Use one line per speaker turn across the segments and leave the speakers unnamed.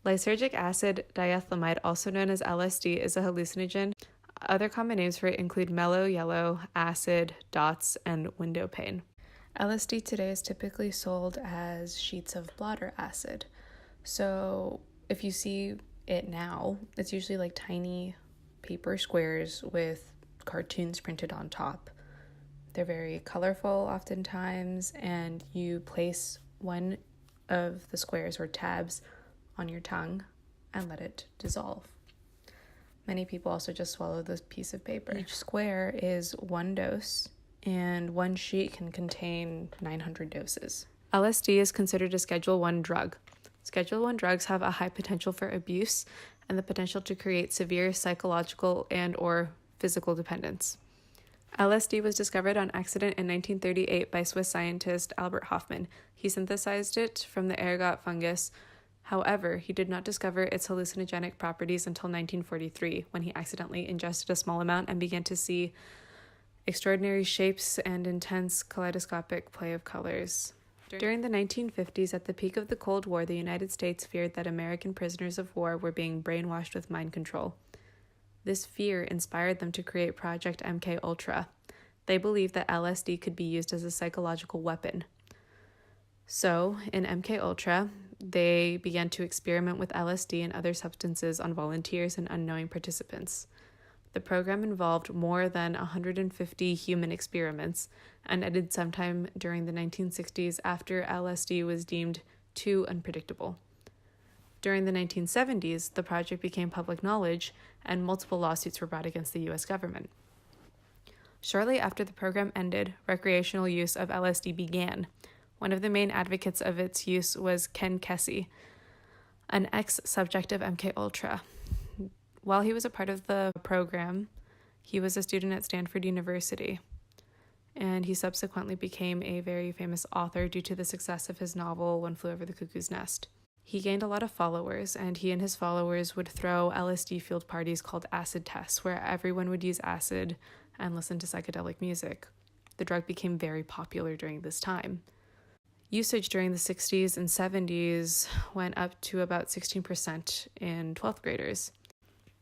Lysergic acid diethylamide, also known as LSD, is a hallucinogen. Other common names for it include mellow yellow, acid, dots, and window pane. LSD today is typically sold as sheets of blotter acid. So if you see it now, it's usually like tiny paper squares with cartoons printed on top. They're very colorful oftentimes, and you place one of the squares or tabs on your tongue and let it dissolve. Many people also just swallow this piece of paper. Each square is one dose, and one sheet can contain 900 doses. LSD is considered a Schedule I drug. Schedule I drugs have a high potential for abuse and the potential to create severe psychological and or physical dependence. LSD was discovered on accident in 1938 by Swiss scientist Albert Hofmann. He synthesized it from the ergot fungus. However, he did not discover its hallucinogenic properties until 1943, when he accidentally ingested a small amount and began to see extraordinary shapes and intense kaleidoscopic play of colors. During the 1950s, at the peak of the Cold War, the United States feared that American prisoners of war were being brainwashed with mind control. This fear inspired them to create Project MKUltra. They believed that LSD could be used as a psychological weapon. So, in MKUltra, they began to experiment with LSD and other substances on volunteers and unknowing participants. The program involved more than 150 human experiments and ended sometime during the 1960s after LSD was deemed too unpredictable. During the 1970s, the project became public knowledge and multiple lawsuits were brought against the U.S. government. Shortly after the program ended, recreational use of LSD began. One of the main advocates of its use was Ken Kesey, an ex-subject of MKUltra. While he was a part of the program, he was a student at Stanford University, and he subsequently became a very famous author due to the success of his novel One Flew Over the Cuckoo's Nest. He gained a lot of followers, and he and his followers would throw LSD-fueled parties called acid tests, where everyone would use acid and listen to psychedelic music. The drug became very popular during this time. Usage during the 60s and 70s went up to about 16% in 12th graders.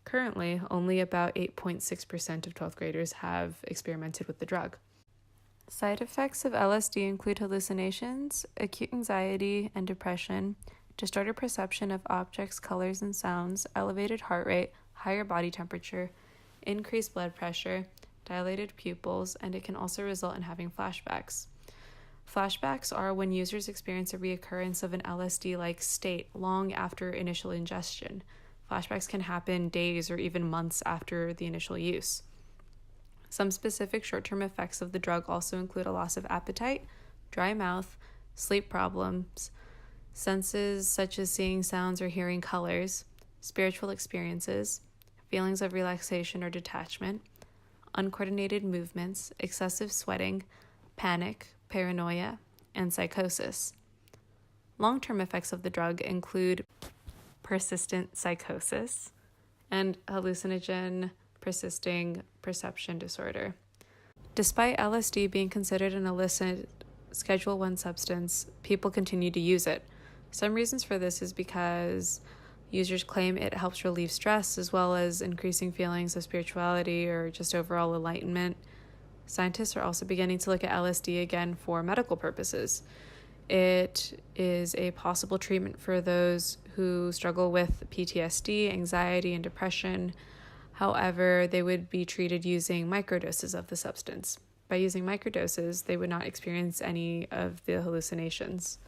Currently, only about 8.6% of 12th graders have experimented with the drug. Side effects of LSD include hallucinations, acute anxiety and depression, distorted perception of objects, colors, and sounds, elevated heart rate, higher body temperature, increased blood pressure, dilated pupils, and it can also result in having flashbacks. Flashbacks are when users experience a reoccurrence of an LSD-like state long after initial ingestion. Flashbacks can happen days or even months after the initial use. Some specific short-term effects of the drug also include a loss of appetite, dry mouth, sleep problems, senses such as seeing sounds or hearing colors, spiritual experiences, feelings of relaxation or detachment, uncoordinated movements, excessive sweating, panic, paranoia, and psychosis. Long-term effects of the drug include persistent psychosis and hallucinogen persisting perception disorder. Despite LSD being considered an illicit Schedule I substance, people continue to use it. Some reasons for this is because users claim it helps relieve stress as well as increasing feelings of spirituality or just overall enlightenment. Scientists are also beginning to look at LSD again for medical purposes. It is a possible treatment for those who struggle with PTSD, anxiety, and depression. However, they would be treated using microdoses of the substance. By using microdoses, they would not experience any of the hallucinations.